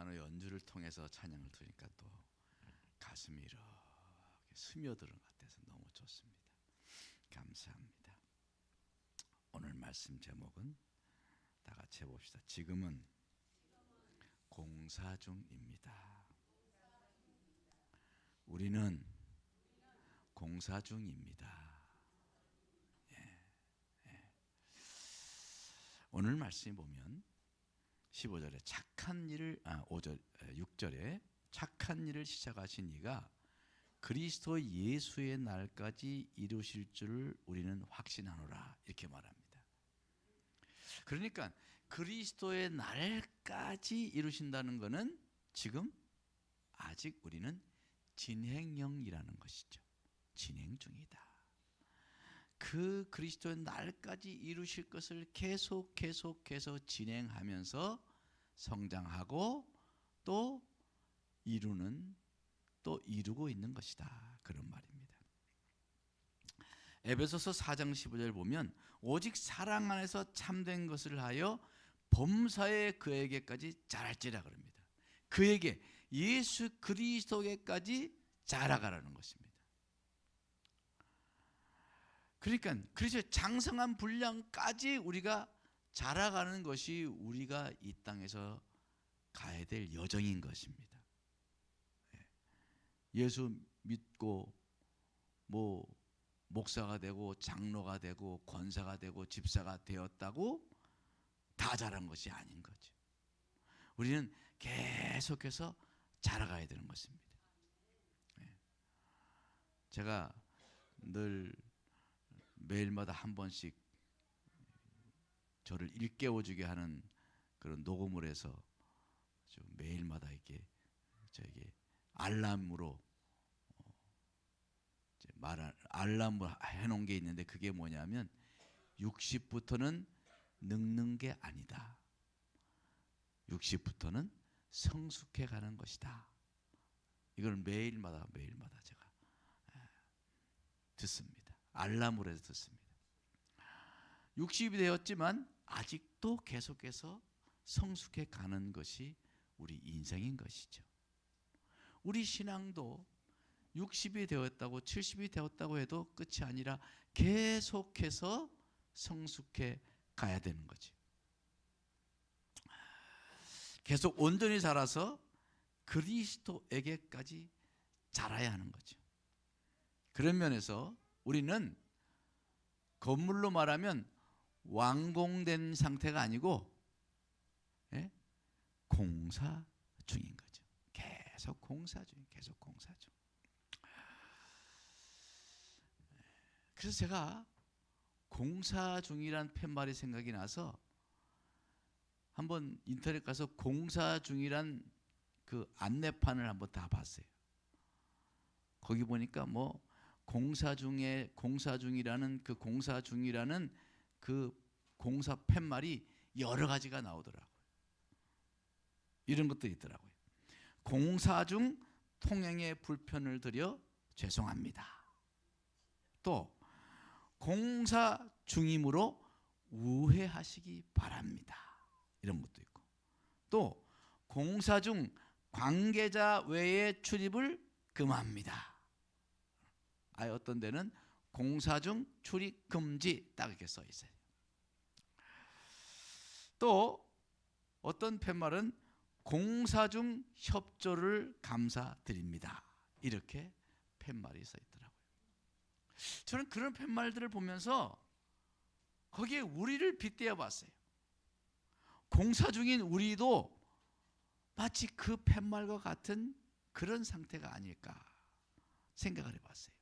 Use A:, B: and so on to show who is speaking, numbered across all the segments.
A: 피아노 연주를 통해서 찬양을 들으니까 또 가슴이 이렇게 스며드는 것 같아서 너무 좋습니다. 감사합니다. 오늘 말씀 제목은 다 같이 해봅시다. 지금은 공사 중입니다. 우리는 공사 중입니다. 오늘 말씀에 보면 15절에 착한 일을 6절에 착한 일을 시작하신 이가 그리스도 예수의 날까지 이루실 줄을 우리는 확신하노라 이렇게 말합니다. 그러니까 그리스도의 날까지 이루신다는 것은 지금 아직 우리는 진행형이라는 것이죠. 진행 중이다. 그 그리스도의 날까지 이루실 것을 계속해서 진행하면서 성장하고 또 이루고 있는 것이다. 그런 말입니다. 에베소서 4장 15절 보면 오직 사랑 안에서 참된 것을 하여 범사에 그에게까지 자랄지라 그럽니다. 그에게 예수 그리스도에게까지 자라가라는 것입니다. 그러니까 그리스도의 장성한 분량까지 우리가 자라가는 것이 우리가 이 땅에서 가야 될 여정인 것입니다. 예수 믿고 목사가 되고 장로가 되고 권사가 되고 집사가 되었다고 다 자란 것이 아닌 거죠. 우리는 계속해서 자라가야 되는 것입니다. 제가 늘 매일마다 한 번씩 저를 일깨워주게 하는 그런 녹음을 해서 매일마다 이렇게 저에게 알람으로 알람을 해놓은 게 있는데 그게 뭐냐면 60부터는 늙는 게 아니다. 60부터는 성숙해 가는 것이다. 이걸 매일마다 제가 듣습니다. 알람으로 해서 듣습니다. 60이 되었지만 아직도 계속해서 성숙해 가는 것이 우리 인생인 것이죠. 우리 신앙도 60이 되었다고 70이 되었다고 해도 끝이 아니라 계속해서 성숙해 가야 되는 거지. 계속 온전히 자라서 그리스도에게까지 자라야 하는 거죠. 그런 면에서 우리는 건물로 말하면 완공된 상태가 아니고 공사 중인 거죠. 계속 공사 중. 그래서 제가 공사 중이란 팻말이 생각이 나서 한번 인터넷 가서 공사 중이란 그 안내판을 한번 다 봤어요. 거기 보니까 공사 중이라는 그 공사 팻말이 여러 가지가 나오더라고요. 이런 것도 있더라고요. 공사 중 통행에 불편을 드려 죄송합니다. 또 공사 중이므로 우회하시기 바랍니다. 이런 것도 있고, 또 공사 중 관계자 외의 출입을 금합니다. 어떤 데는 공사 중 출입 금지 딱 이렇게 써 있어요. 또 어떤 팻말은 공사 중 협조를 감사드립니다. 이렇게 팻말이 써 있더라고요. 저는 그런 팻말들을 보면서 거기에 우리를 빗대어 봤어요. 공사 중인 우리도 마치 그 팻말과 같은 그런 상태가 아닐까 생각을 해봤어요.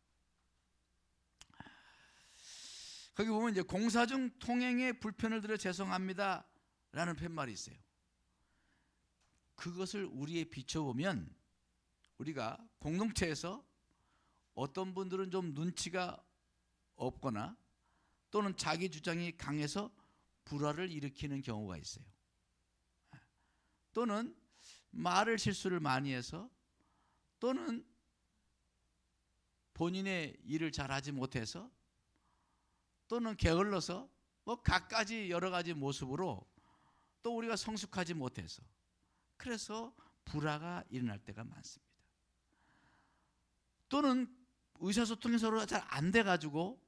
A: 거기 보면 이제 공사 중 통행에 불편을 드려 죄송합니다 라는 팻말이 있어요. 그것을 우리에 비춰보면 우리가 공동체에서 어떤 분들은 좀 눈치가 없거나 또는 자기 주장이 강해서 불화를 일으키는 경우가 있어요. 또는 말을 실수를 많이 해서 또는 본인의 일을 잘하지 못해서 또는 게을러서 갖가지 여러 가지 모습으로 또 우리가 성숙하지 못해서 그래서 불화가 일어날 때가 많습니다. 또는 의사소통이 서로 잘 안 돼가지고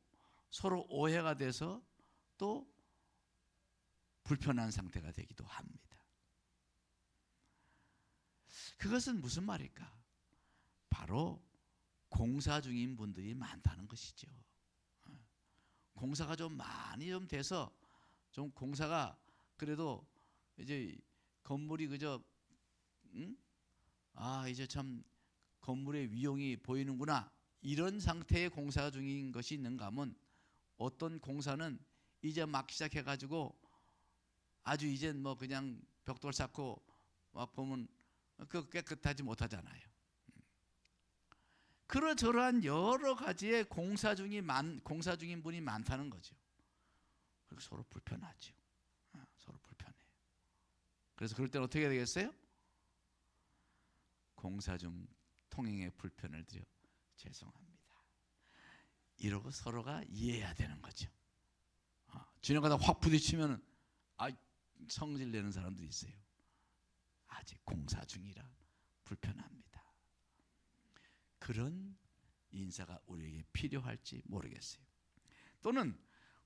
A: 서로 오해가 돼서 또 불편한 상태가 되기도 합니다. 그것은 무슨 말일까? 바로 공사 중인 분들이 많다는 것이죠. 공사가 좀 많이 좀 돼서 좀 공사가 그래도 이제 건물이 그저 이제 참 건물의 위용이 보이는구나, 이런 상태의 공사 중인 것이 있는가 하면, 어떤 공사는 이제 막 시작해가지고 아주 이젠 뭐 그냥 벽돌 쌓고 막 보면 그 깨끗하지 못하잖아요. 그러저러한 여러 가지의 공사 중인 분이 많다는 거죠. 그리고 서로 불편하죠. 서로 불편해요. 그래서 그럴 때는 어떻게 해야 되겠어요? 공사 중 통행에 불편을 드려 죄송합니다, 이러고 서로가 이해해야 되는 거죠. 지나가다 확 부딪히면 성질 내는 사람들이 있어요. 아직 공사 중이라 불편합니다. 그런 인사가 우리에게 필요할지 모르겠어요. 또는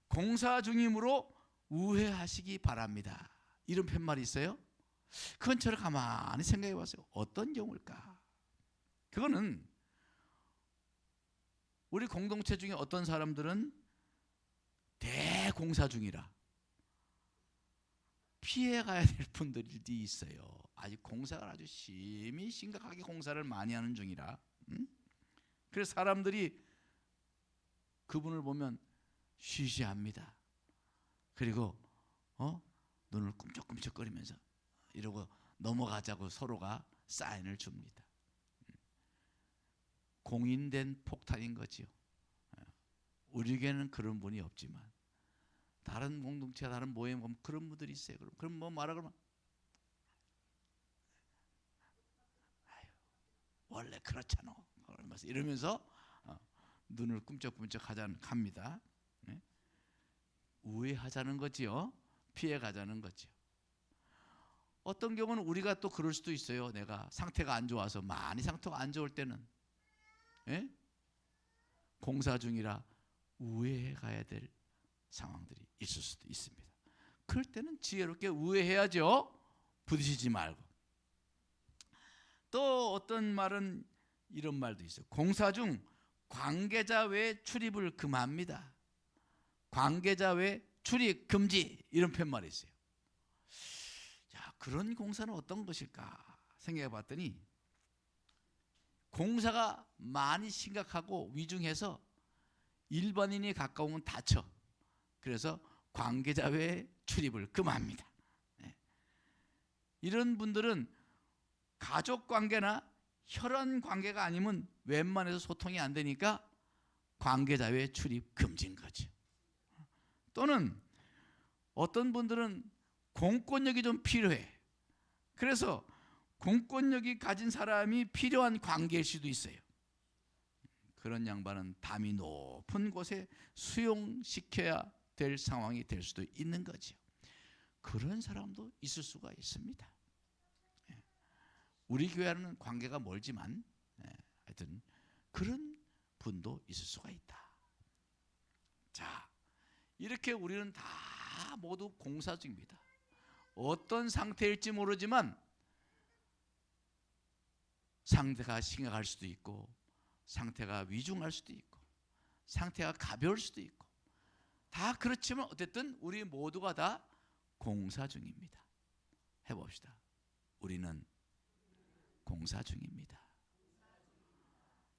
A: 공사 중이므로 우회하시기 바랍니다, 이런 팻말이 있어요. 그건 저를 가만히 생각해 봤어요. 어떤 경우일까? 그거는 우리 공동체 중에 어떤 사람들은 대공사 중이라 피해가야 될 분들이 있어요. 아직 공사를 아주 심각하게 공사를 많이 하는 중이라. 그래서 사람들이 그분을 보면 쉬쉬합니다. 그리고 눈을 꿈쩍꿈쩍거리면서 이러고 넘어가자고 서로가 사인을 줍니다. 공인된 폭탄인 거지요. 우리에게는 그런 분이 없지만 다른 공동체, 다른 모임 보면 그런 분들이 있어요. 그럼 뭐 말하 그러면 원래 그렇잖아, 이러면서 눈을 꿈쩍꿈쩍 합니다. 우회하자는 거지요. 피해가자는 거지요. 어떤 경우는 우리가 또 그럴 수도 있어요. 내가 상태가 안 좋아서, 많이 상태가 안 좋을 때는 공사 중이라 우회해 가야 될 상황들이 있을 수도 있습니다. 그럴 때는 지혜롭게 우회해야죠. 부딪히지 말고. 또 어떤 말은 이런 말도 있어요. 공사 중 관계자 외 출입을 금합니다. 관계자 외 출입 금지, 이런 팻말이 있어요. 자, 그런 공사는 어떤 것일까 생각해 봤더니, 공사가 많이 심각하고 위중해서 일반인이 가까우면 다쳐. 그래서 관계자 외 출입을 금합니다. 이런 분들은 가족 관계나 혈연 관계가 아니면 웬만해서 소통이 안 되니까 관계자 외 출입 금지인 거죠. 또는 어떤 분들은 공권력이 좀 필요해. 그래서 공권력이 가진 사람이 필요한 관계일 수도 있어요. 그런 양반은 담이 높은 곳에 수용시켜야 될 상황이 될 수도 있는 거죠. 그런 사람도 있을 수가 있습니다. 우리 교회와는 관계가 멀지만 하여튼 그런 분도 있을 수가 있다. 자, 이렇게 우리는 다 모두 공사 중입니다. 어떤 상태일지 모르지만 상태가 심각할 수도 있고, 상태가 위중할 수도 있고, 상태가 가벼울 수도 있고, 다 그렇지만 어쨌든 우리 모두가 다 공사 중입니다. 해봅시다. 우리는 공사 중입니다.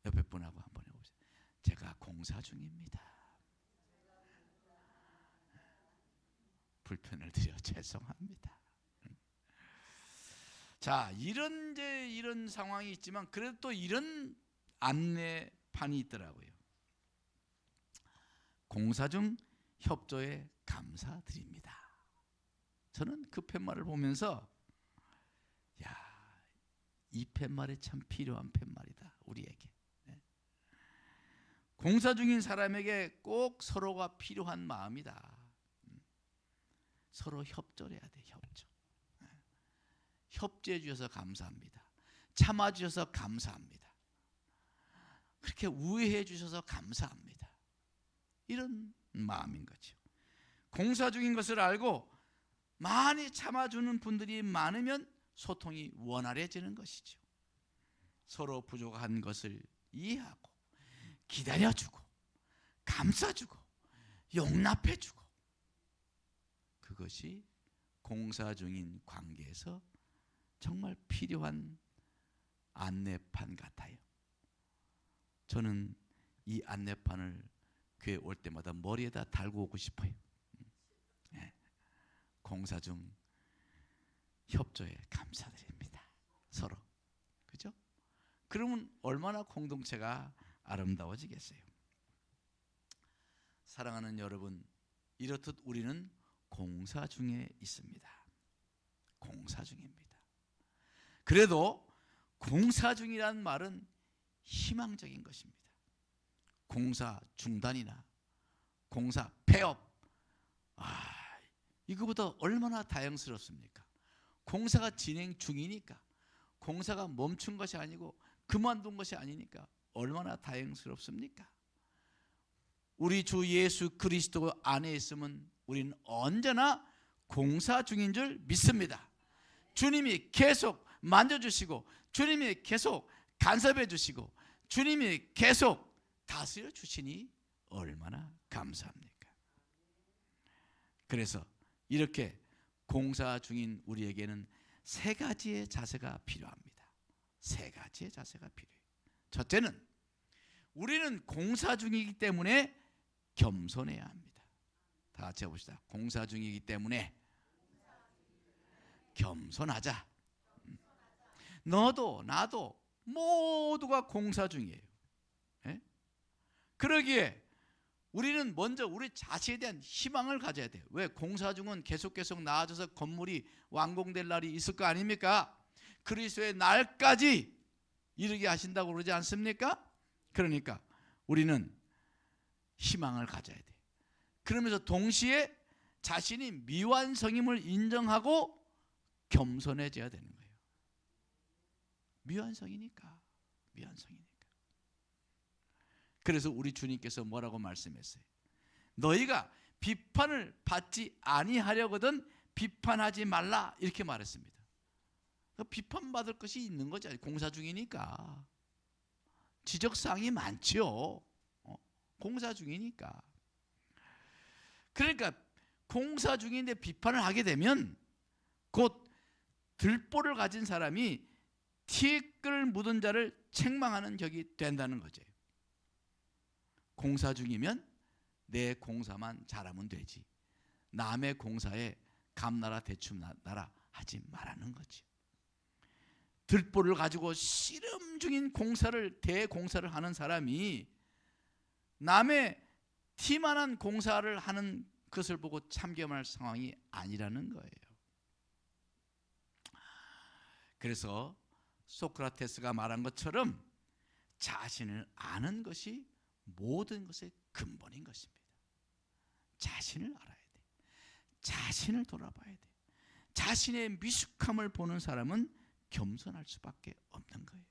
A: 옆에 분하고 한번 해봅시다. 제가 공사 중입니다. 불편을 드려 죄송합니다. 자, 이런 상황이 있지만 그래도 또 이런 안내판이 있더라고요. 공사 중 협조에 감사드립니다. 저는 그 팻말을 보면서 이 팻말이 참 필요한 팻말이다, 우리에게. 공사 중인 사람에게 꼭 서로가 필요한 마음이다. 서로 협조를 해야 돼, 협조. 협조해 주셔서 감사합니다. 참아 주셔서 감사합니다. 그렇게 우애해 주셔서 감사합니다. 이런 마음인 거죠. 공사 중인 것을 알고 많이 참아주는 분들이 많으면 소통이 원활해지는 것이죠. 서로 부족한 것을 이해하고 기다려주고 감싸주고 용납해주고, 그것이 공사 중인 관계에서 정말 필요한 안내판 같아요. 저는 이 안내판을 교회 올 때마다 머리에다 달고 오고 싶어요. 네. 공사 중 협조에 감사드립니다. 서로. 그죠? 그러면 얼마나 공동체가 아름다워지겠어요. 사랑하는 여러분, 이렇듯 우리는 공사 중에 있습니다. 공사 중입니다. 그래도 공사 중이란 말은 희망적인 것입니다. 공사 중단이나 공사 폐업, 이거보다 얼마나 다양스럽습니까? 공사가 진행 중이니까, 공사가 멈춘 것이 아니고 그만둔 것이 아니니까 얼마나 다양스럽습니까? 우리 주 예수 그리스도 안에 있으면 우리는 언제나 공사 중인 줄 믿습니다. 주님이 계속 만져주시고, 주님이 계속 간섭해 주시고, 주님이 계속 다스려 주시니 얼마나 감사합니까? 그래서 이렇게 공사 중인 우리에게는 세 가지의 자세가 필요합니다. 세 가지의 자세가 필요해요. 첫째는 우리는 공사 중이기 때문에 겸손해야 합니다. 다 같이 해봅시다. 공사 중이기 때문에 겸손하자. 너도 나도 모두가 공사 중이에요. 예? 그러기에 우리는 먼저 우리 자신에 대한 희망을 가져야 돼요. 왜? 공사 중은 계속 나아져서 건물이 완공될 날이 있을 거 아닙니까? 그리스도의 날까지 이르게 하신다고 그러지 않습니까? 그러니까 우리는 희망을 가져야 돼. 그러면서 동시에 자신이 미완성임을 인정하고 겸손해져야 되는 거예요. 미완성이니까. 그래서 우리 주님께서 뭐라고 말씀했어요? 너희가 비판을 받지 아니하려거든 비판하지 말라, 이렇게 말했습니다. 비판받을 것이 있는 거죠. 공사 중이니까. 지적사항이 많죠. 공사 중이니까. 그러니까 공사 중인데 비판을 하게 되면 곧 들보를 가진 사람이 티끌 묻은 자를 책망하는 격이 된다는 거죠. 공사 중이면 내 공사만 잘하면 되지, 남의 공사에 감나라 대충 나라 하지 말라는 거지. 들보를 가지고 씨름 중인 대공사를 하는 사람이 남의 티만한 공사를 하는 것을 보고 참견할 상황이 아니라는 거예요. 그래서 소크라테스가 말한 것처럼 자신을 아는 것이 모든 것의 근본인 것입니다. 자신을 알아야 돼. 자신을 돌아봐야 돼. 자신의 미숙함을 보는 사람은 겸손할 수밖에 없는 거예요.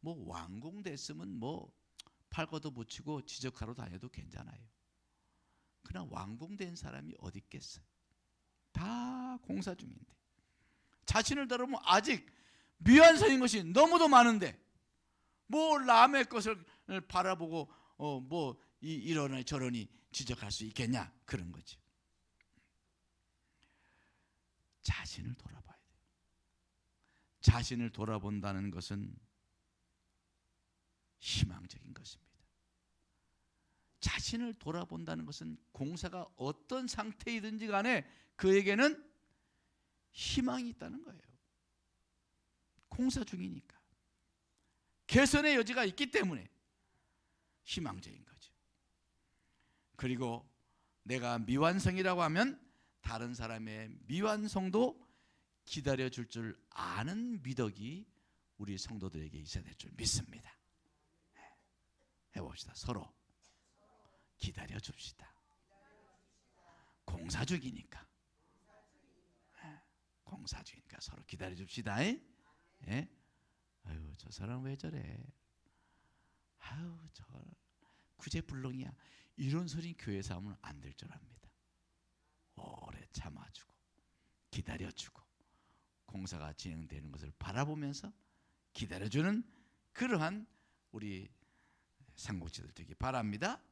A: 뭐 완공됐으면 뭐 팔거도 붙이고 지적하러 다녀도 괜찮아요. 그러나 완공된 사람이 어디 있겠어요? 다 공사 중인데 자신을 돌아보면 아직 미완성인 것이 너무도 많은데 뭐 남의 것을 바라보고 뭐 이러니 저러니 지적할 수 있겠냐, 그런 거죠. 자신을 돌아봐야 돼요. 자신을 돌아본다는 것은 희망적인 것입니다. 자신을 돌아본다는 것은 공사가 어떤 상태이든지 간에 그에게는 희망이 있다는 거예요. 공사 중이니까. 개선의 여지가 있기 때문에 희망적인 거죠. 그리고 내가 미완성이라고 하면 다른 사람의 미완성도 기다려줄 줄 아는 미덕이 우리 성도들에게 있어야 될 줄 믿습니다. 해봅시다. 서로 기다려줍시다. 공사 중이니까. 공사 중이니까 서로 기다려 줍시다. 예? 아유, 저 사람 왜 저래? 아유, 저 구제불능이야. 이런 소리 교회에서 하면 안 될 줄 압니다. 오래 참아주고 기다려주고 공사가 진행되는 것을 바라보면서 기다려주는 그러한 우리 상국지들 되기 바랍니다.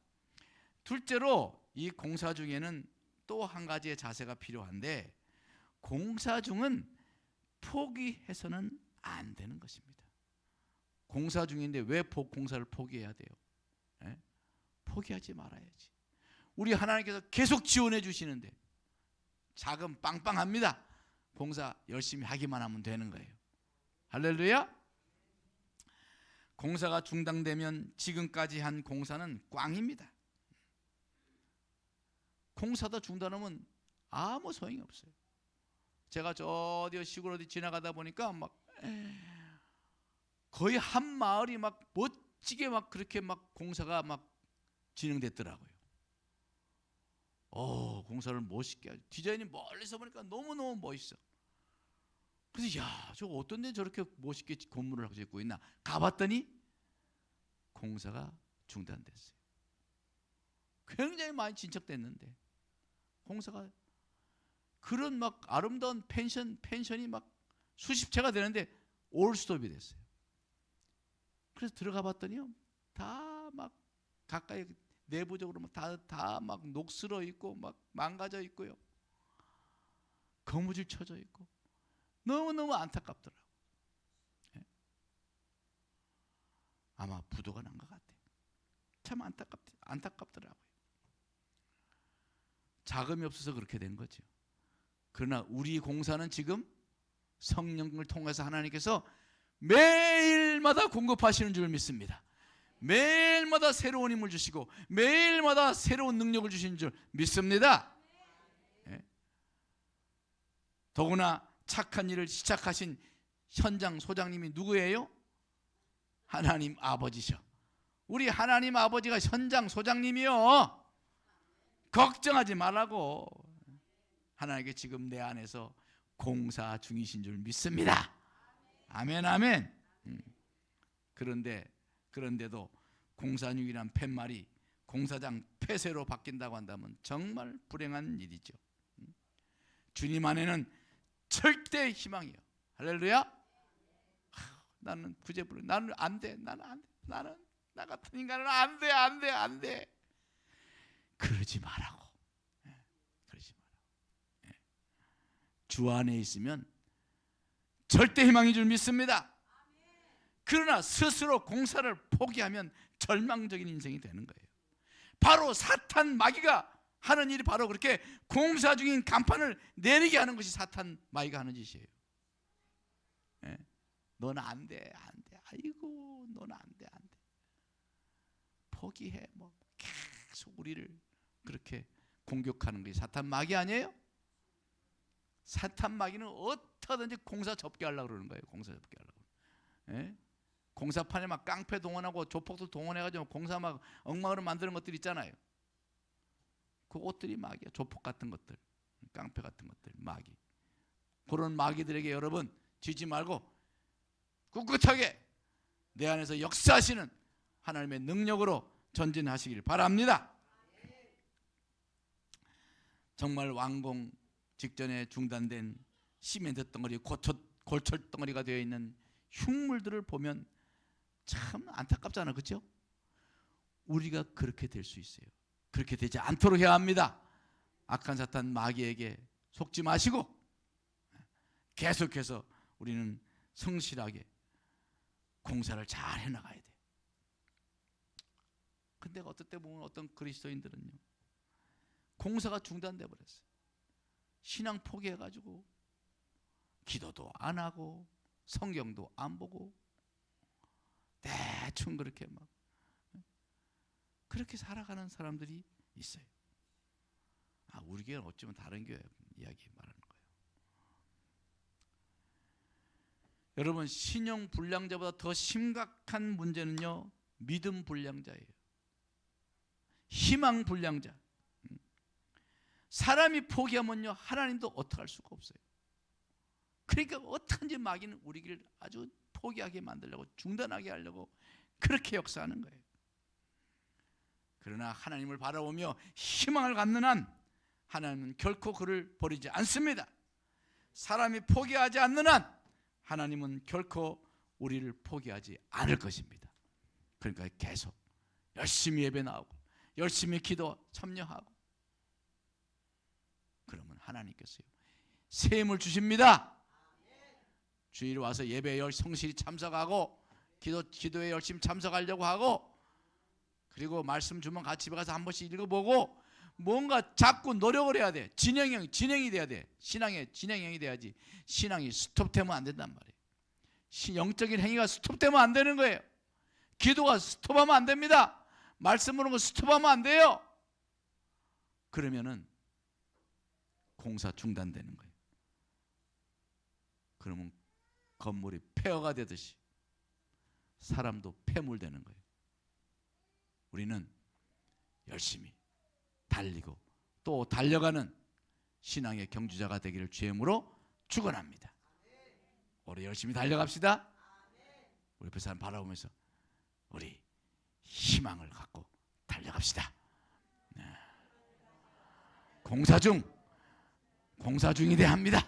A: 둘째로 이 공사 중에는 또 한 가지의 자세가 필요한데, 공사 중은 포기해서는 안 되는 것입니다. 공사 중인데 왜 공사를 포기해야 돼요? 예? 포기하지 말아야지. 우리 하나님께서 계속 지원해 주시는데 자금 빵빵합니다. 공사 열심히 하기만 하면 되는 거예요. 할렐루야. 공사가 중단되면 지금까지 한 공사는 꽝입니다. 공사도 중단하면 아무 소용이 없어요. 제가 저 어디 시골 어디 지나가다 보니까 막 거의 한 마을이 막 멋지게 막 그렇게 막 공사가 막 진행됐더라고요. 공사를 멋있게 하죠. 디자인이 멀리서 보니까 너무너무 멋있어. 그래서 야, 저 어떤 데 저렇게 멋있게 건물을 하고 짓고 있나 가봤더니 공사가 중단됐어요. 굉장히 많이 진척됐는데 공사가, 그런 막 아름다운 펜션이 막 수십 채가 되는데 올스톱이 됐어요. 그래서 들어가 봤더니요, 다 막 가까이 내부적으로 다 막 녹슬어 있고 막 망가져 있고요, 거무줄 쳐져 있고 너무너무 안타깝더라고요. 예? 아마 부도가 난 것 같아요. 참 안타깝더라고요. 자금이 없어서 그렇게 된 거죠. 그러나 우리 공사는 지금 성령을 통해서 하나님께서 매일마다 공급하시는 줄 믿습니다. 매일마다 새로운 힘을 주시고 매일마다 새로운 능력을 주시는 줄 믿습니다. 예? 더구나 착한 일을 시작하신 현장 소장님이 누구예요? 하나님 아버지셔. 우리 하나님 아버지가 현장 소장님이요. 걱정하지 말라고. 하나님께 지금 내 안에서 공사 중이신 줄 믿습니다. 아멘, 아멘. 그런데도 공사 중이란 팻말이 공사장 폐쇄로 바뀐다고 한다면 정말 불행한 일이죠. 주님 안에는 절대 희망이요. 할렐루야. 나는 구제불능, 나는 안 돼, 나는 나 같은 인간은 안 돼. 그러지 말라고. 그러지 말라고. 주 안에 있으면 절대 희망인 줄 믿습니다. 그러나 스스로 공사를 포기하면 절망적인 인생이 되는 거예요. 바로 사탄 마귀가 하는 일이 바로 그렇게 공사 중인 간판을 내리게 하는 것이 사탄 마귀가 하는 짓이에요. 너는 안 돼. 아이고, 너는 안 돼. 포기해. 뭐 계속 우리를 그렇게 공격하는 것이 사탄 마귀 아니에요? 사탄 마귀는 어떻게든지 공사 접게 하려고 그러는 거예요. 공사 접게 하려고. 공사판에 막 깡패 동원하고 조폭들 동원해가지고 공사 막 엉망으로 만드는 것들 있잖아요. 그 옷들이 마귀야. 조폭 같은 것들, 깡패 같은 것들, 마귀. 그런 마귀들에게 여러분 지지 말고 꿋꿋하게 내 안에서 역사하시는 하나님의 능력으로 전진하시길 바랍니다. 정말 완공 직전에 중단된 시멘트 덩어리, 골철 덩어리가 되어 있는 흉물들을 보면 참 안타깝잖아요. 그렇죠? 우리가 그렇게 될 수 있어요. 그렇게 되지 않도록 해야 합니다. 악한 사탄 마귀에게 속지 마시고 계속해서 우리는 성실하게 공사를 잘 해나가야 돼요. 근데 어떨 때 보면 어떤 그리스도인들은요, 공사가 중단돼 버렸어요. 신앙 포기해가지고 기도도 안 하고 성경도 안 보고 대충 그렇게 막 그렇게 살아가는 사람들이 있어요. 우리 교회는 어쩌면 다른 교회 이야기 말하는 거예요. 여러분, 신용 불량자보다 더 심각한 문제는요, 믿음 불량자예요. 희망 불량자. 사람이 포기하면요, 하나님도 어떡할 수가 없어요. 그러니까 어떤지 마귀는 우리 길을 아주 포기하게 만들려고, 중단하게 하려고 그렇게 역사하는 거예요. 그러나 하나님을 바라보며 희망을 갖는 한 하나님은 결코 그를 버리지 않습니다. 사람이 포기하지 않는 한 하나님은 결코 우리를 포기하지 않을 것입니다. 그러니까 계속 열심히 예배 나오고 열심히 기도 참여하고, 그러면 하나님께서요 새 힘을 주십니다. 주일 와서 예배에 성실히 참석하고 기도에 열심히 참석하려고 하고, 그리고 말씀 주면 같이 집에 가서 한 번씩 읽어보고 뭔가 자꾸 노력을 해야 돼. 진행이 돼야 돼. 신앙의 진행형이 돼야지. 신앙이 스톱되면 안 된단 말이에요. 영적인 행위가 스톱되면 안 되는 거예요. 기도가 스톱하면 안 됩니다. 말씀 보는 거 스톱하면 안 돼요. 그러면은 공사 중단되는 거예요. 그러면 건물이 폐허가 되듯이 사람도 폐물되는 거예요. 우리는 열심히 달리고 또 달려가는 신앙의 경주자가 되기를 주의 이름으로 축원합니다. 올해 열심히 달려갑시다. 우리 옆에 사람 바라보면서 우리 희망을 갖고 달려갑시다. 공사 중이 돼야 합니다.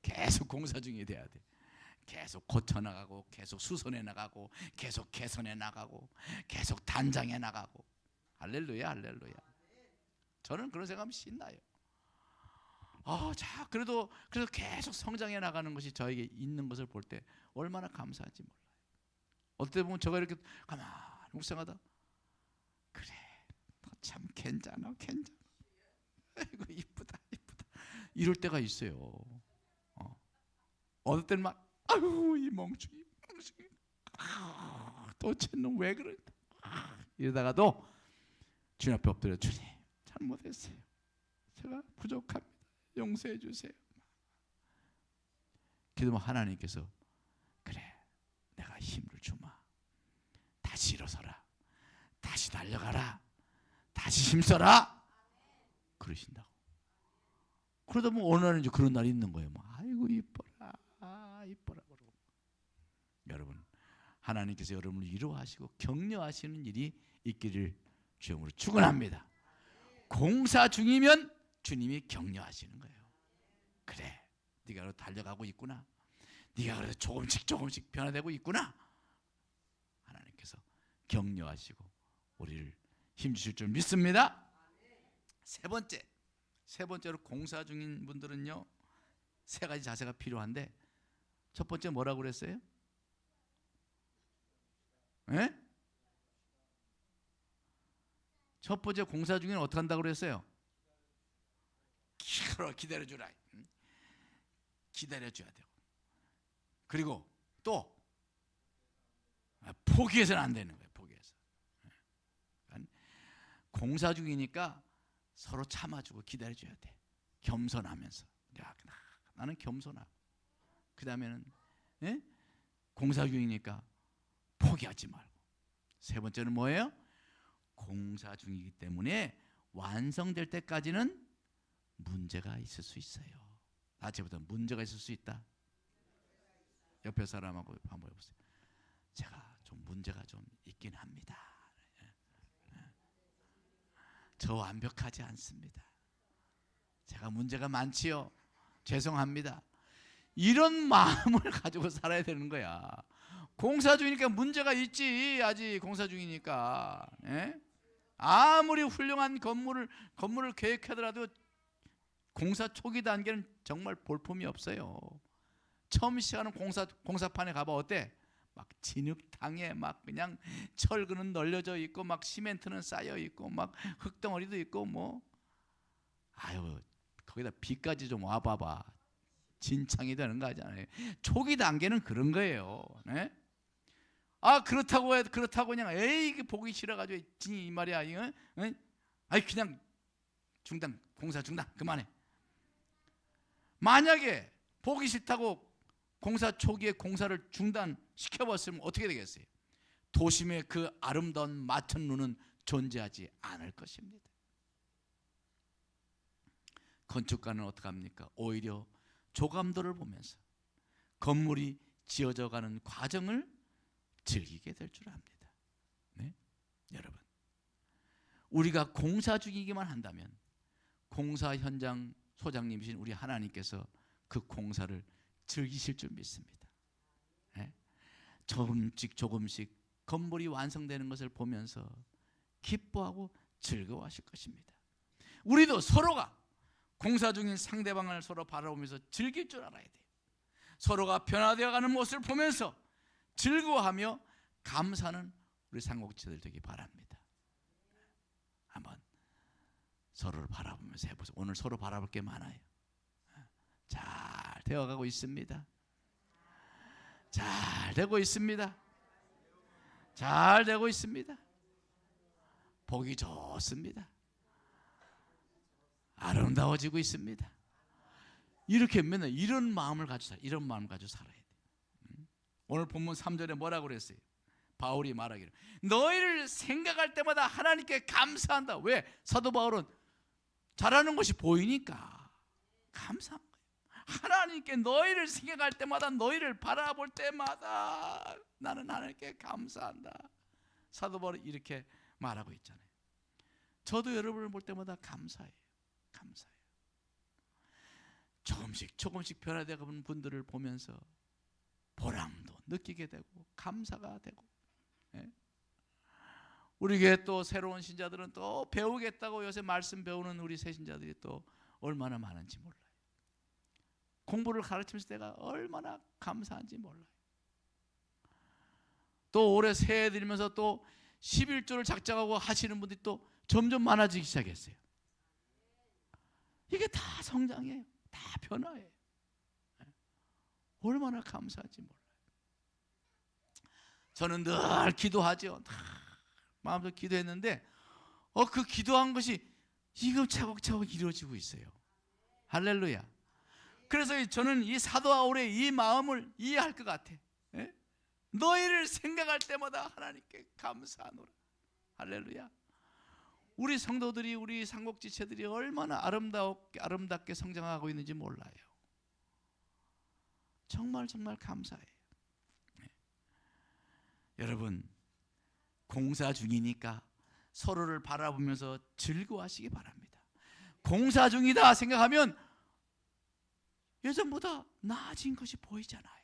A: 계속 공사 중이 돼야 돼. 계속 고쳐나가고 계속 수선해 나가고 계속 개선해 나가고 계속 단장해 나가고. 할렐루야, 할렐루야. 저는 그런 생각하면 신나요. 자, 그래도 계속 성장해 나가는 것이 저에게 있는 것을 볼 때 얼마나 감사한지 몰라요. 어떨 때 보면 제가 이렇게 가만히 묵상하다, 그래, 너 참 괜찮아. 아이고 이쁘다. 이럴 때가 있어요. 어떨 때는 막 아유 이 멍충이 도대체 너 왜 그래? 이러다가도 주님 앞에 엎드려, 주님 잘못했어요. 제가 부족합니다. 용서해 주세요. 기도하면 하나님께서 그래, 내가 힘을 주마. 다시 일어서라. 다시 달려가라. 다시 힘써라. 그러신다고. 그러다 보면 어느 날은 이제 그런 날이 있는 거예요. 아이고 이뻐라. 이뻐라. 그러고. 여러분, 하나님께서 여러분을 위로하시고 격려하시는 일이 있기를 주님으로 축원합니다. 공사 중이면 주님이 격려하시는 거예요. 그래, 네가 그래도 달려가고 있구나. 네가 그래도 조금씩 변화되고 있구나. 하나님께서 격려하시고 우리를 힘주실 줄 믿습니다. 세 번째로 공사 중인 분들은요, 세 가지 자세가 필요한데, 첫 번째 뭐라고 그랬어요? 예? 첫 번째 공사 중에는 어떻게 한다고 그랬어요? 기다려주라. 기다려줘야 되고, 그리고 또 포기해서는 안 되는 거예요. 포기해서. 공사 중이니까 서로 참아주고 기다려줘야 돼. 겸손하면서. 나는 겸손하고. 그 다음에는 공사 중이니까 포기하지 말고. 세 번째는 뭐예요? 공사 중이기 때문에 완성될 때까지는 문제가 있을 수 있어요. 나체보다 문제가 있을 수 있다. 옆에 사람하고 한번 해보세요. 제가 좀 문제가 좀 있긴 합니다. 저 완벽하지 않습니다. 제가 문제가 많지요. 죄송합니다. 이런 마음을 가지고 살아야 되는 거야. 공사 중이니까 문제가 있지. 아직 공사 중이니까. 아무리 훌륭한 건물을 계획하더라도 공사 초기 단계는 정말 볼품이 없어요. 처음 시작하는 공사판에 가봐 어때? 막 진흙탕에 막 그냥 철근은 널려져 있고 막 시멘트는 쌓여 있고 막 흙덩어리도 있고 뭐 거기다 비까지 좀 와봐봐. 진창이 되는 거 아니잖아요. 초기 단계는 그런 거예요. 네? 그렇다고 그냥 이게 보기 싫어가지고 이 말이야. 그냥 공사 중단 그만해. 만약에 보기 싫다고 공사 초기에 공사를 중단시켜봤으면 어떻게 되겠어요? 도심의 그 아름다운 마천 루는 존재하지 않을 것입니다. 건축가는 어떻게 합니까? 오히려 조감도를 보면서 건물이 지어져 가는 과정을 즐기게 될 줄 압니다. 네? 여러분, 우리가 공사 중이기만 한다면 공사 현장 소장님이신 우리 하나님께서 그 공사를 즐기실 줄 믿습니다. 네? 조금씩 조금씩 건물이 완성되는 것을 보면서 기뻐하고 즐거워하실 것입니다. 우리도 서로가 공사 중인 상대방을 서로 바라보면서 즐길 줄 알아야 돼요. 서로가 변화되어가는 모습을 보면서 즐거워하며 감사하는 우리 상곡지들 되기 바랍니다. 한번 서로를 바라보면서 해보세요. 오늘 서로 바라볼 게 많아요. 잘 되어가고 있습니다. 잘 되고 있습니다. 잘 되고 있습니다. 보기 좋습니다. 아름다워지고 있습니다. 이렇게 맨날 이런 마음을 가지고 이런 마음을 가지고 살아야 돼. 오늘 본문 3절에 뭐라고 그랬어요? 바울이 말하기를 너희를 생각할 때마다 하나님께 감사한다. 왜? 사도 바울은 잘하는 것이 보이니까 감사한 거예요. 하나님께 너희를 생각할 때마다, 너희를 바라볼 때마다 나는 하나님께 감사한다. 사도 바울이 이렇게 말하고 있잖아요. 저도 여러분을 볼 때마다 감사해요. 감사해요. 조금씩 조금씩 변화되어가는 분들을 보면서 보람도 느끼게 되고 감사가 되고, 예? 우리 교회 또 새로운 신자들은 또 배우겠다고 요새 말씀 배우는 우리 새 신자들이 또 얼마나 많은지 몰라요. 공부를 가르치면서 내가 얼마나 감사한지 몰라요. 또 올해 새해 드리면서 또 11조를 작정하고 하시는 분들이 또 점점 많아지기 시작했어요. 이게 다 성장이에요. 다 변화예요. 얼마나 감사한지 몰라요. 저는 늘 기도하죠. 마음속으로 기도했는데 그 기도한 것이 지금 차곡차곡 이루어지고 있어요. 할렐루야. 그래서 저는 이 사도 바울의 이 마음을 이해할 것 같아. 예? 너희를 생각할 때마다 하나님께 감사하노라. 할렐루야. 우리 성도들이, 우리 상곡지체들이 얼마나 아름답게 성장하고 있는지 몰라요. 정말 정말 감사해요. 네. 여러분, 공사 중이니까 서로를 바라보면서 즐거워하시기 바랍니다. 공사 중이다 생각하면 예전보다 나아진 것이 보이잖아요.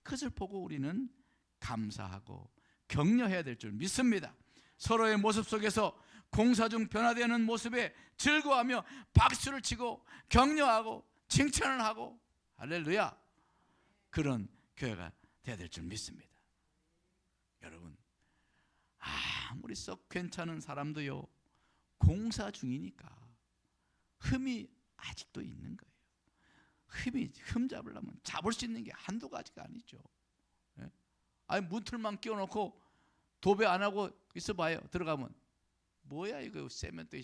A: 그것을 보고 우리는 감사하고 격려해야 될 줄 믿습니다. 서로의 모습 속에서 공사 중 변화되는 모습에 즐거워하며 박수를 치고 격려하고 칭찬을 하고, 할렐루야, 그런 교회가 되어야 될 줄 믿습니다. 여러분, 아무리 썩 괜찮은 사람도요, 공사 중이니까 흠이 아직도 있는 거예요. 흠 잡으려면 잡을 수 있는 게 한두 가지가 아니죠. 예? 아니 문틀만 끼워놓고 도배 안 하고 있어봐요. 들어가면 뭐야 이거, 세면대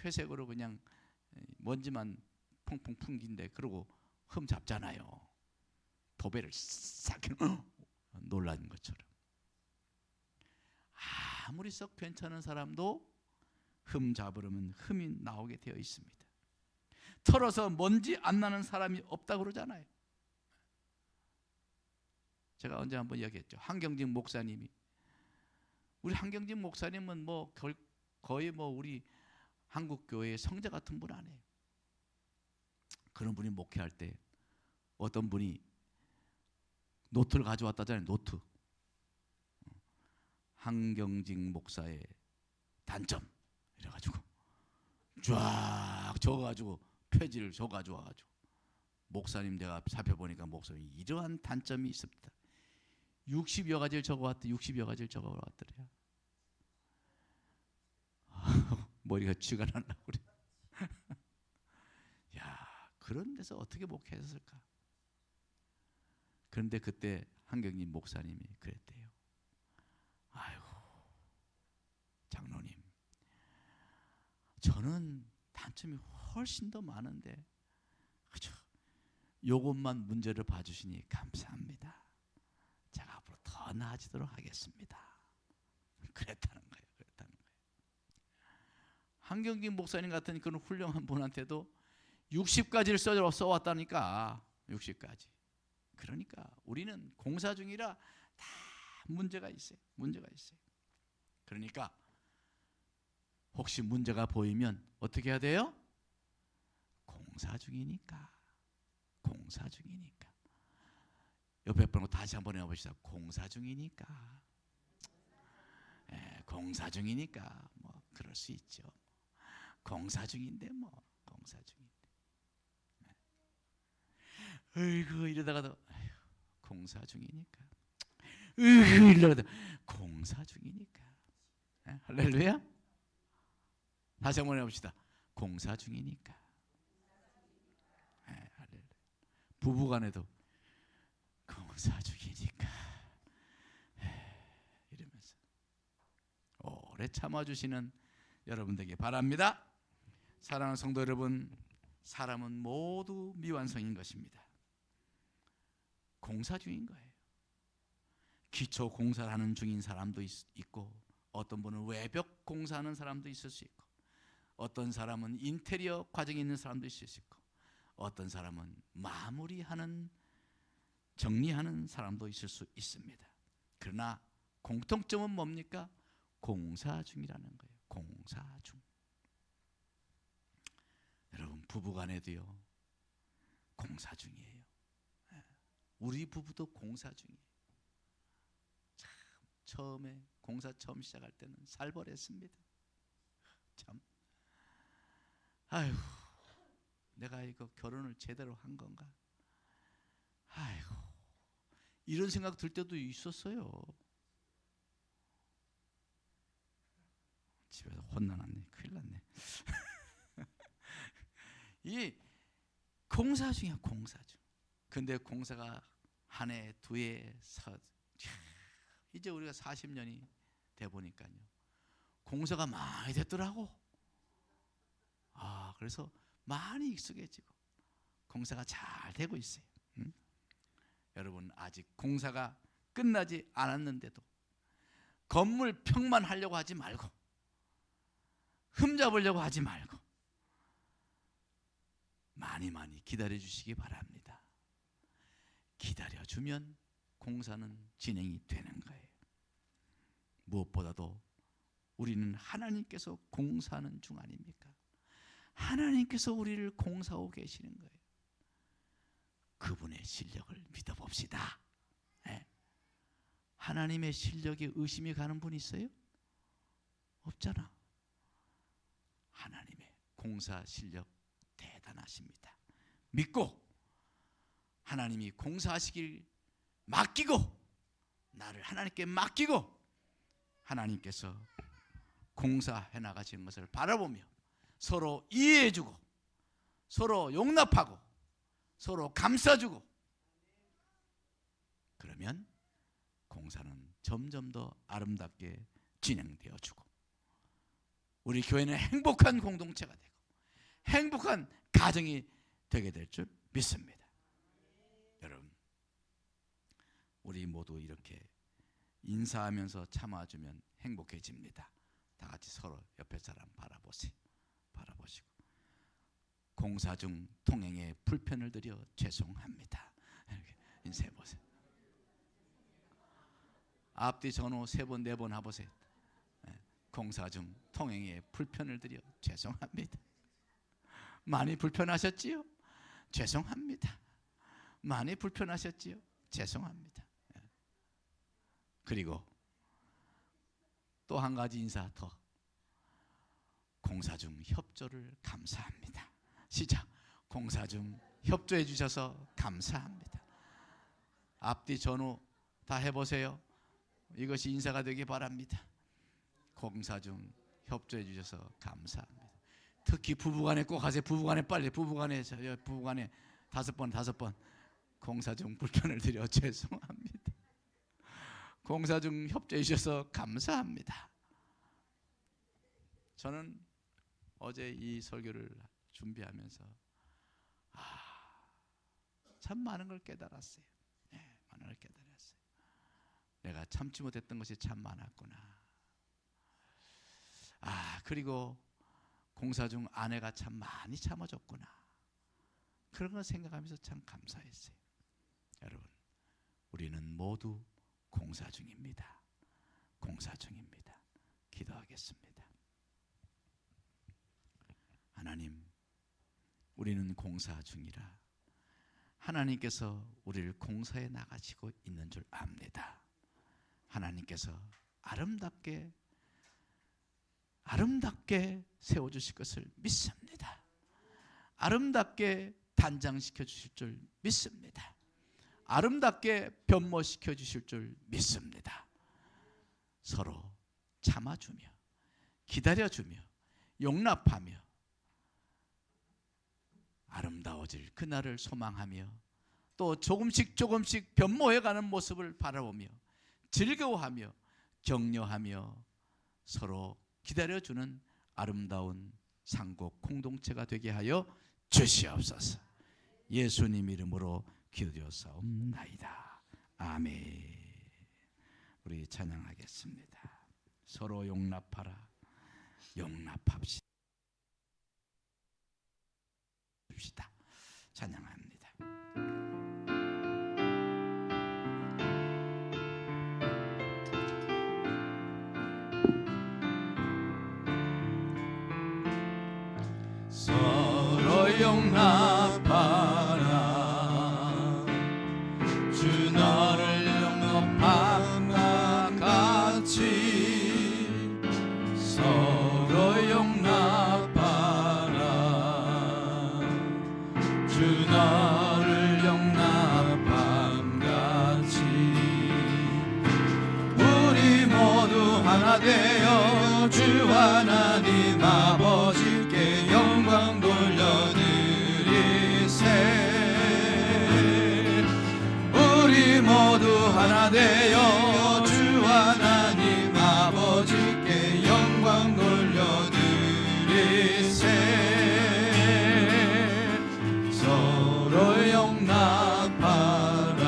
A: 회색으로 그냥 먼지만 펑펑 풍긴데 그러고 흠 잡잖아요. 도배를 싹 놀라는 것처럼 아무리 썩 괜찮은 사람도 흠 잡으려면 흠이 나오게 되어 있습니다. 털어서 먼지 안 나는 사람이 없다고 그러잖아요. 제가 언제 한번 이야기했죠. 한경직 목사님이, 우리 한경직 목사님은 뭐 거의 뭐 우리 한국 교회의 성자 같은 분 아니에요. 그런 분이 목회할 때 어떤 분이 노트를 가져왔다잖아요. 노트. 한경직 목사의 단점 이래가지고 쫙 적어가지고 표지를 적어가지고 와가지고, 목사님 내가 살펴보니까 목사님 이러한 단점이 있습니다. 60여 가지를 적어왔대. 60여 가지를 적어왔더래요. 머리가 쥐가 날라고 그래. 야, 그런 데서 어떻게 목회했을까? 그런데 그때 한경림 목사님이 그랬대요. 아이고, 장로님, 저는 단점이 훨씬 더 많은데 그죠? 요것만 문제를 봐주시니 감사합니다. 제가 앞으로 더 나아지도록 하겠습니다. 그랬다는 거예요. 한경kim 목사님 같은 그런 훌륭한 분한테도 60가지를 써왔다니까 60까지. 그러니까 우리는 공사 중이라 다 문제가 있어요. 문제가 있어요. 그러니까 혹시 문제가 보이면 어떻게 해야 돼요? 공사 중이니까. 공사 중이니까. 옆에 분하고 다시 한번 해봅시다. 공사 중이니까. 공사 중이니까 뭐 그럴 수 있죠. 공사 중인데 뭐 공사 중인데. 어이구 이러다가도 공사 중이니까. 이러다가 공사 중이니까. 할렐루야. 다시 한번 해봅시다. 공사 중이니까. 할렐루야. 부부간에도 공사 중이니까 이러면서 오래 참아주시는 여러분들에게 바랍니다. 사랑하는 성도 여러분, 사람은 모두 미완성인 것입니다. 공사 중인 거예요. 기초 공사를 하는 중인 사람도 있고, 어떤 분은 외벽 공사하는 사람도 있을 수 있고, 어떤 사람은 인테리어 과정에 있는 사람도 있을 수 있고, 어떤 사람은 마무리하는 정리하는 사람도 있을 수 있습니다. 그러나 공통점은 뭡니까? 공사 중이라는 거예요. 공사 중. 여러분 부부간에도요 공사 중이에요. 우리 부부도 공사 중이에요. 참 처음에 공사 처음 시작할 때는 살벌했습니다. 참 아이고 내가 이거 결혼을 제대로 한 건가? 아이고 이런 생각 들 때도 있었어요. 집에서 혼나놨네. 큰일 났네. 이 공사 중이야. 공사 중. 근데 공사가 한 해, 두 해, 이제 우리가 40년이 돼 보니까요. 공사가 많이 됐더라고. 그래서 많이 익숙해지고 공사가 잘 되고 있어요. 응? 여러분 아직 공사가 끝나지 않았는데도 건물 평만 하려고 하지 말고 흠잡으려고 하지 말고 많이 기다려 주시기 바랍니다. 기다려주면 공사는 진행이 되는 거예요. 무엇보다도 우리는 하나님께서 공사하는 중 아닙니까? 하나님께서 우리를 공사하고 계시는 거예요. 그분의 실력을 믿어봅시다. 네. 하나님의 실력에 의심이 가는 분 있어요? 없잖아. 하나님의 공사 실력 대단하십니다. 믿고 하나님이 공사하시길 맡기고 나를 하나님께 맡기고 하나님께서 공사해 나가시는 것을 바라보며 서로 이해해주고 서로 용납하고 서로 감싸주고 그러면 공사는 점점 더 아름답게 진행되어주고 우리 교회는 행복한 공동체가 되고 행복한 가정이 되게 될 줄 믿습니다. 여러분 우리 모두 이렇게 인사하면서 참아주면 행복해집니다. 다 같이 서로 옆에 사람 바라보세요. 바라보시고 공사 중 통행에 불편을 드려 죄송합니다. 이렇게 인사해보세요. 앞뒤 전후 3번 4번 해보세요. 공사 중 통행에 불편을 드려 죄송합니다. 많이 불편하셨지요? 죄송합니다. 많이 불편하셨지요? 죄송합니다. 그리고 또 한 가지 인사 더. 공사 중 협조를 감사합니다. 시작. 공사 중 협조해 주셔서 감사합니다. 앞뒤 전후 다 해보세요. 이것이 인사가 되기 바랍니다. 공사 중 협조해 주셔서 감사합니다. 특히 부부간에 꼭 하세요. 부부간에 빨리 부부간에 5번 공사 중 불편을 드려 죄송합니다. 공사 중 협조해 주셔서 감사합니다. 저는 어제 이 설교를 준비하면서 참 많은 걸 깨달았어요. 많은 걸 깨달았어요. 내가 참지 못했던 것이 참 많았구나. 그리고 공사 중 아내가 참 많이 참아줬구나. 그런 걸 생각하면서 참 감사했어요. 여러분, 우리는 모두 공사 중입니다. 공사 중입니다. 기도하겠습니다. 하나님, 우리는 공사 중이라 하나님께서 우리를 공사에 나가시고 있는 줄 압니다. 하나님께서 아름답게 세워주실 것을 믿습니다. 아름답게 단장시켜 주실 줄 믿습니다. 아름답게 변모시켜 주실 줄 믿습니다. 서로 참아주며 기다려주며 용납하며 아름다워질 그날을 소망하며 또 조금씩 변모해가는 모습을 바라보며 즐거워하며 격려하며 서로 기다려주는 아름다운 상고 공동체가 되게 하여 주시옵소서. 예수님 이름으로 기도드렸사옵나이다. 아멘. 우리 찬양하겠습니다. 서로 용납하라. 용납합시다. 찬양합니다. 서로 용납하라. 주 너를 용납함과 같이 서로 용납하라. 주 너를 용납함같이 우리 모두 하나 되어 주 하나님 아버지께 영광 돌려드리세. 우리 모두 하나 되어 주 하나님 아버지께 영광 돌려드리세. 용납하라.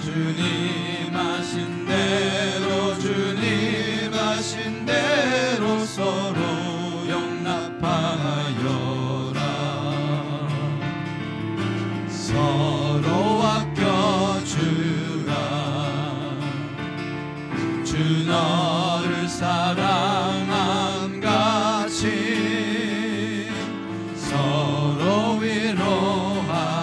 A: 주님 하신 대로 주님 하신 대로 서로 용납하여라. 서로 아껴주라. 주 너를 사랑함같이 서로 위로하라.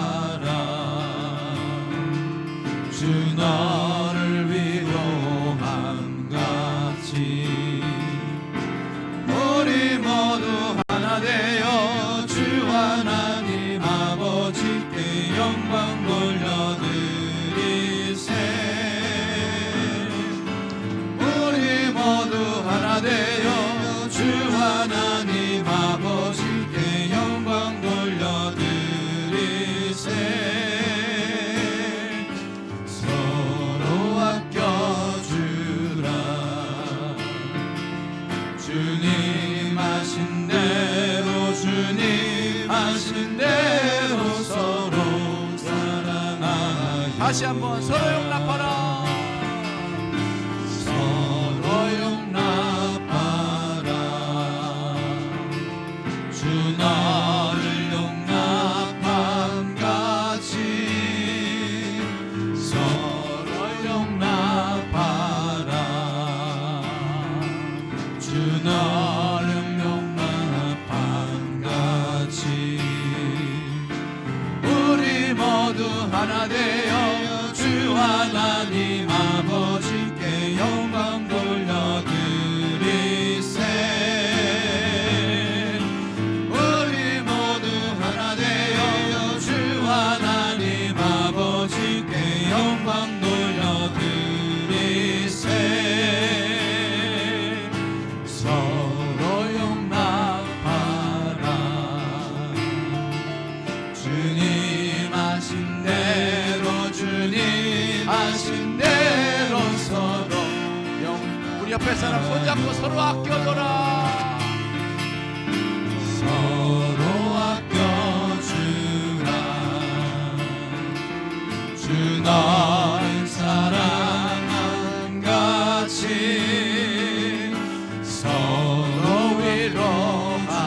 A: 주 너를 위로함같이 우리 모두 하나 되어 주 하나님 아버지께 영광 돌려드리세. 우리 모두 하나 되어 주 하나님 아버지께 영광 돌려드리세. 서로 아껴주라. 주님 하신 대로 주님 하신 대로 서로 사랑하여. 다시 한번 서로 용납하라. 서로 용납하라. 주 너를 용납함같이 서로 용납하라. 주 너를 용납함같이 우리 모두 하나 되어 주 하나님 아버지께 영광 돌려드리세. 우리 모두 하나 되어 주 하나님 아버지께 영광 돌려드리세. 서로 용납하라. 주님 하신 대로 주님 하신 대로 서로 우리 옆에 사람 손잡고 서로 아껴줘라. 서로 아껴주라. 주 너를 사랑함같이 서로 위로하라.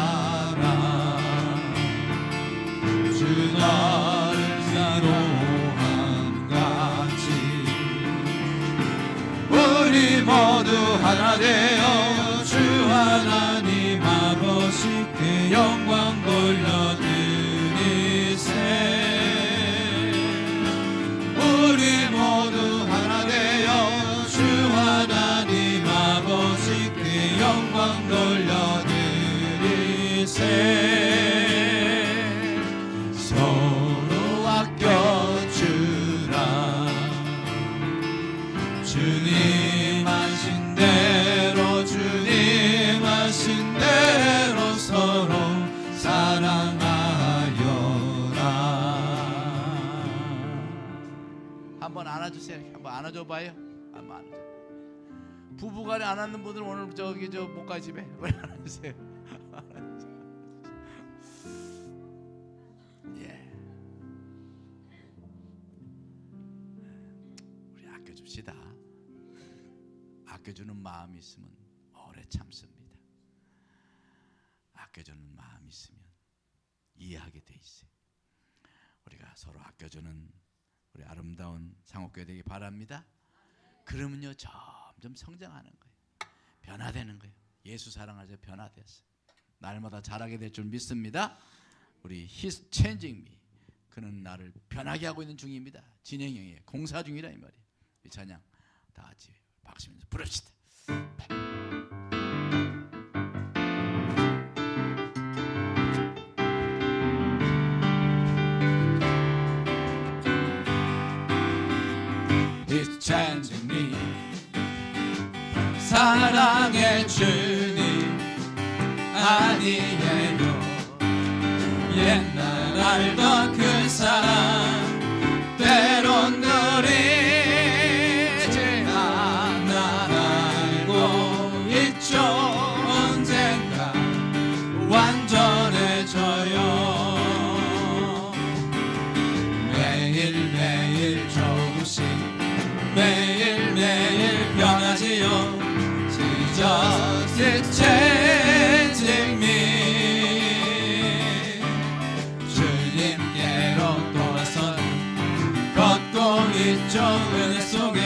B: 모두 하나 되어 주 하나님 아버지께 영광 돌려드리세. 우리 모두 하나 되어 주 하나님 아버지께 영광 돌려드리세. 서로 아껴주라. 주님 하신 대로 주님 하신 대로 서로 사랑하여라.
A: 한번 안아주세요. 한번 안아줘봐요. 한번 안아줘. 부부간에 안 안는 분들은 오늘 저기 저 못 가 집에 왜 안아주세요. 예, 우리 아껴줍시다. 아껴주는 마음이 있으면 오래 참습니다. 아껴주는 마음이 있으면 이해하게 돼 있어요. 우리가 서로 아껴주는 우리 아름다운 상옥교회 되기 바랍니다. 그러면요 점점 성장하는 거예요. 변화되는 거예요. 예수 사랑하자 변화됐어요. 날마다 자라게 될 줄 믿습니다. 우리 He's changing me. 그는 나를 변하게 하고 있는 중입니다. 진행형이에요. 공사 중이라 이 말이에요. 이 찬양 다 같이 박수면서 부릅시다.
B: He's changing me. 사랑의 주님 아니에요. 옛날 알던 그 사랑 때론 느리지만 난 알고 있죠. 언젠가 완전해져요. 매일매일 조금씩 매일매일 변하지요. Jesus is changing me. 주님께로 돌아서는 걷고 있죠. 은혜 속에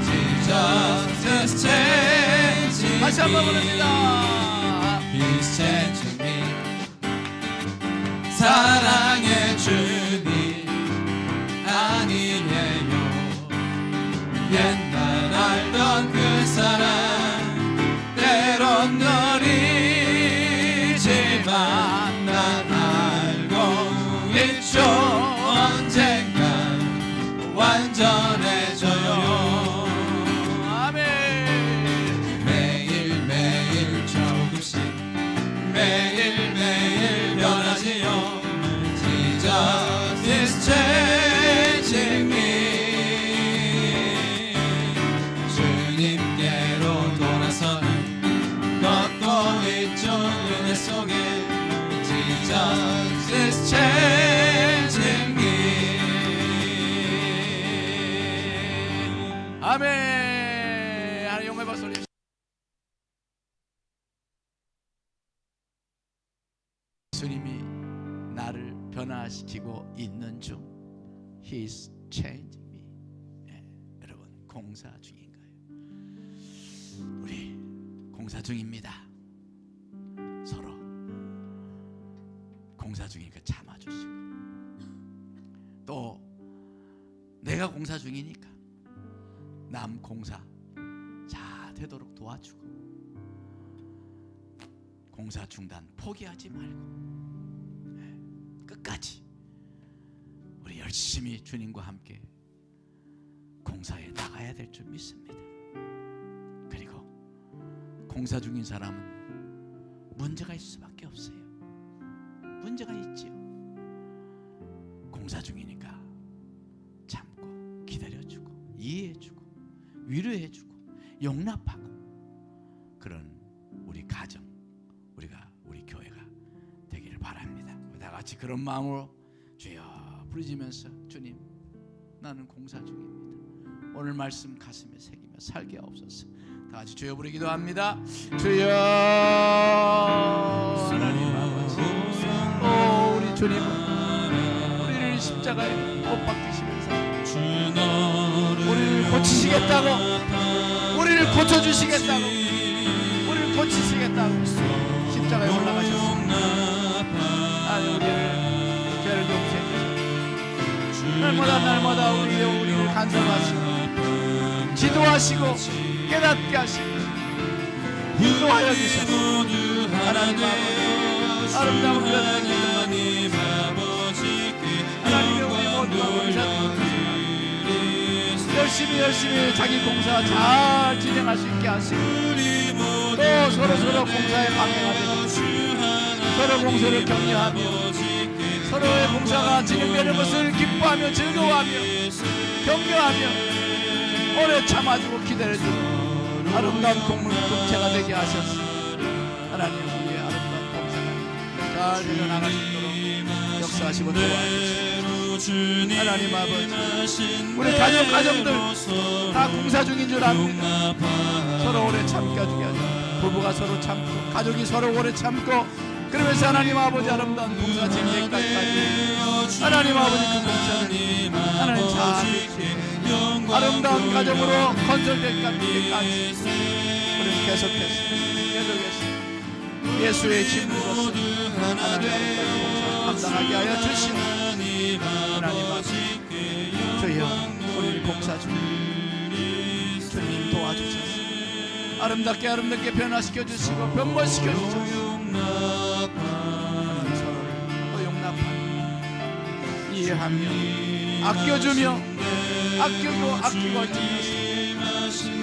B: Jesus is changing me.
A: 다시 한번 부릅니다.
B: He's changing me. 사랑의 주님 아니에요. 옛날 알던 그 사랑 때론 느리지만 난 알고 있죠. 언젠가 완전해져요.
A: 아멘.
B: 매일매일 조금씩 매일매일 변하지요. Jesus is changing me. 주님께로 돌아서는 걷고 있죠. 은혜 속에 Jesus is changing me.
A: 아멘. 하나님 영광 박수 올리십시오. 주님이 나를 변화시키고 있는 중. He's changing me. 예, 여러분 공사 중인가요? 우리 공사 중입니다. 서로 공사 중이니까 참아주시고, 또 내가 공사 중이니까 남 공사 잘 되도록 도와주고, 공사 중단 포기하지 말고 끝까지 우리 열심히 주님과 함께 공사에 나가야 될 줄 믿습니다. 그리고 공사 중인 사람은 문제가 있을 수밖에 없어요. 문제가 있지요. 공사 중이니까 참고 기다려주고 이해해주고 위로해주고 용납하고, 그런 우리 가정, 우리 교회가 되기를 바랍니다. 다 같이 그런 마음으로 주여 부르짖으면서, 주님 나는 공사 중입니다. 오늘 말씀 가슴에 새기며 살게 하옵소서. 다 같이 주여 부르 기도합니다. 주여 하나님 아버지, 우리 주님은 우리를 십자가에 못 박히시면서 우리를 고치시겠다고, 우리를 고쳐주시겠다고, 우리를 고치시겠다고 십자가에 올라가셨습니다. 우리를 죄를 용서해 주시고 날마다 우리를 간섭하시고 지도하시고 깨닫게 하시고 인도하여 주셔서 하나님 아버지 아름다운 하나님 하나님의 우리 모두가 열심히 자기 공사 잘 진행할 수 있게 하시고 또 서로 공사에 방해가 되고 서로 공사를 격려하며 서로의 공사가 진행되는 것을 기뻐하며 즐거워하며 격려하며 오래 참아주고 기다려주고 아름다운 공동체가 되게 하셨습니다. 하나님 우리의 아름다운 공사가 잘 되어나갈 수 있도록 역사하시고 도와주시옵소서. 하나님 아버지 우리 가정들 다 공사 중인 줄 압니다. 서로 오래 참겨주게 하자. 부부가 서로 참고 가족이 서로 오래 참고 그러면서 하나님 아버지 아름다운 공사 진행까지 하나님 아버지 그 공사를 하나님 잘 아름다운 가정으로 건설될 때까지 우리는 계속해서 예수의 짐으로서 하나님 아버지 공사를 감당하게 하여 주시고 하나님 아버지 주여 우리를 공사 중 주님 도와주셔서 아름답게 변화시켜 주시고 변모시켜 주셔서 서로를 용납하며 이해하며 아껴주며 아끼고 하시면서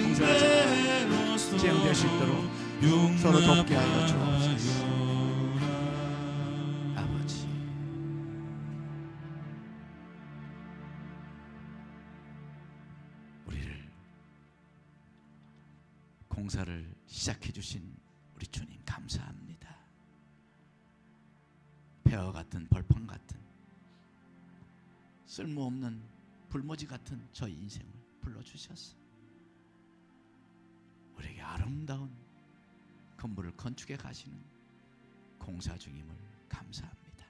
A: 공사를 진행될 수 있도록 서로 돕게 하여 주옵소서. 아버지 우리를 공사를 시작해 주신 우리 주님 감사합니다. 폐허 같은 벌판 같은 쓸모없는 불모지 같은 저희 인생을 불러주셔서 우리에게 아름다운 건물을 건축해 가시는 공사 중임을 감사합니다.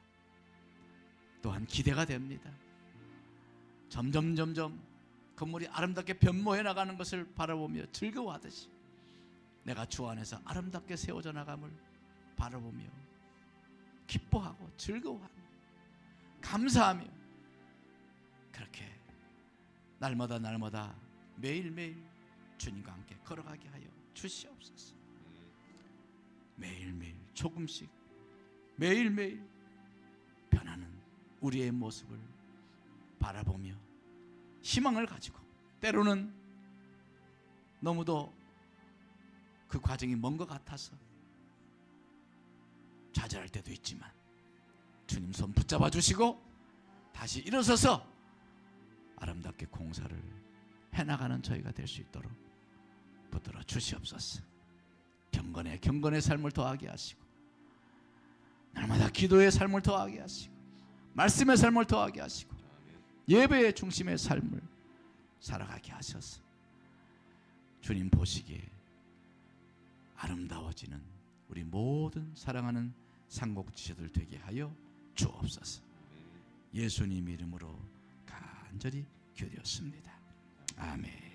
A: 또한 기대가 됩니다. 점점 건물이 아름답게 변모해 나가는 것을 바라보며 즐거워하듯이 내가 주 안에서 아름답게 세워져 나감을 바라보며 기뻐하고 즐거워하며 감사하며 그렇게 날마다 매일매일 주님과 함께 걸어가게 하여 주시옵소서. 매일매일 조금씩 매일매일 변하는 우리의 모습을 바라보며 희망을 가지고 때로는 너무도 그 과정이 먼 것 같아서 좌절할 때도 있지만 주님 손 붙잡아 주시고 다시 일어서서 아름답게 공사를 해나가는 저희가 될 수 있도록 붙들어 주시옵소서. 경건의 삶을 더하게 하시고 날마다 기도의 삶을 더하게 하시고 말씀의 삶을 더하게 하시고 예배의 중심의 삶을 살아가게 하셔서 주님 보시기에 아름다워지는 우리 모든 사랑하는 상곡지체들 되게 하여 주옵소서. 예수님 이름으로 간절히 기도했습니다. 아멘.